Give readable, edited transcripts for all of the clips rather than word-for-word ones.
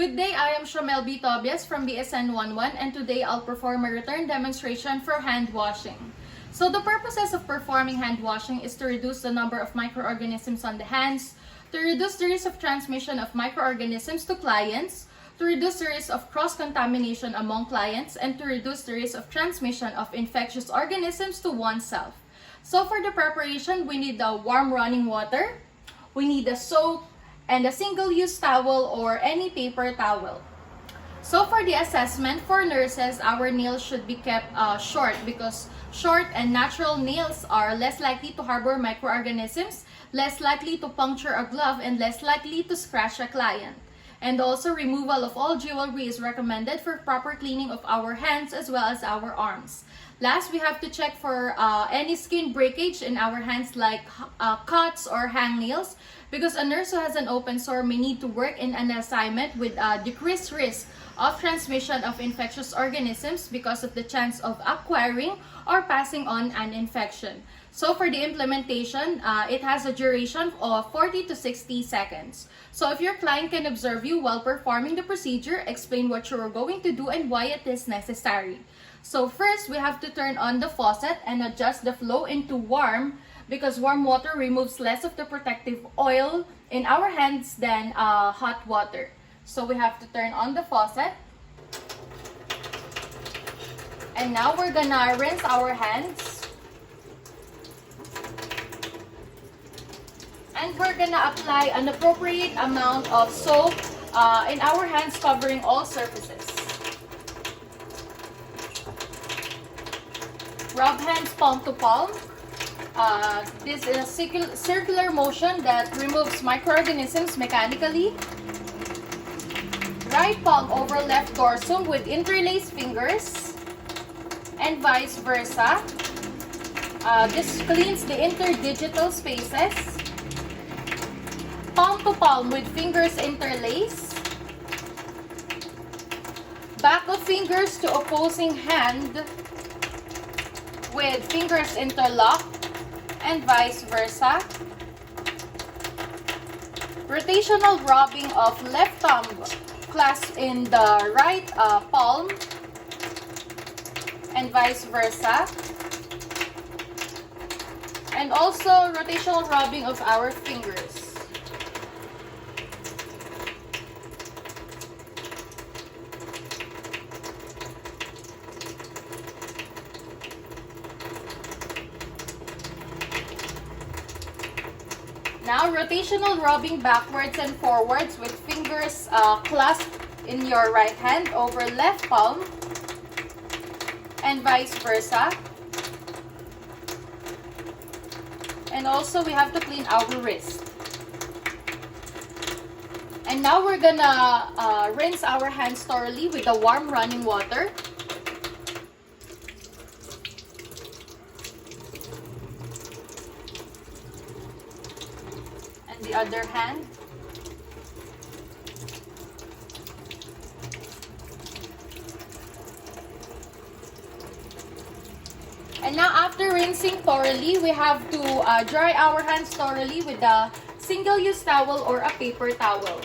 Good day, I am Shamel B. Tobias from BSN 11 and today I'll perform a return demonstration for hand washing. So the purposes of performing hand washing is to reduce the number of microorganisms on the hands, to reduce the risk of transmission of microorganisms to clients, to reduce the risk of cross-contamination among clients, and to reduce the risk of transmission of infectious organisms to oneself. So for the preparation, we need the warm running water, we need the soap, and a single-use towel or any paper towel. So for the assessment, for nurses, our nails should be kept short because short and natural nails are less likely to harbor microorganisms, less likely to puncture a glove, and less likely to scratch a client. And also, removal of all jewelry is recommended for proper cleaning of our hands as well as our arms. Last, we have to check for any skin breakage in our hands like cuts or hangnails, because a nurse who has an open sore may need to work in an assignment with a decreased risk of transmission of infectious organisms because of the chance of acquiring or passing on an infection. So for the implementation, it has a duration of 40 to 60 seconds. So if your client can observe you while performing the procedure, explain what you are going to do and why it is necessary. So first, we have to turn on the faucet and adjust the flow into warm because warm water removes less of the protective oil in our hands than hot water. So we have to turn on the faucet. And now we're gonna rinse our hands. And we're gonna apply an appropriate amount of soap in our hands, covering all surfaces. Rub hands palm to palm. This is a circular motion that removes microorganisms mechanically. Right palm over left torso with interlaced fingers, and vice versa. This cleans the interdigital spaces. Palm to palm with fingers interlaced. Back of fingers to opposing hand with fingers interlocked, and vice versa. Rotational rubbing of left thumb clasped in the right palm, and vice versa. And also rotational rubbing of our fingers. Now, rotational rubbing backwards and forwards with fingers clasped in your right hand over left palm, and vice versa. And also, we have to clean our wrist. And now we're gonna rinse our hands thoroughly with the warm running water. The other hand. And now, after rinsing thoroughly, we have to dry our hands thoroughly with a single-use towel or a paper towel.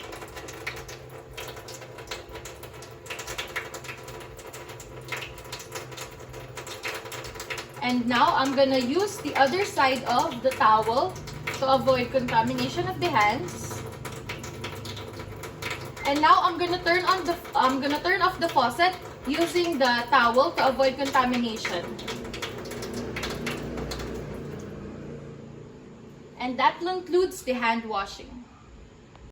And now, I'm gonna use the other side of the towel to avoid contamination of the hands. And now I'm gonna turn off the faucet using the towel to avoid contamination. And that concludes the hand washing.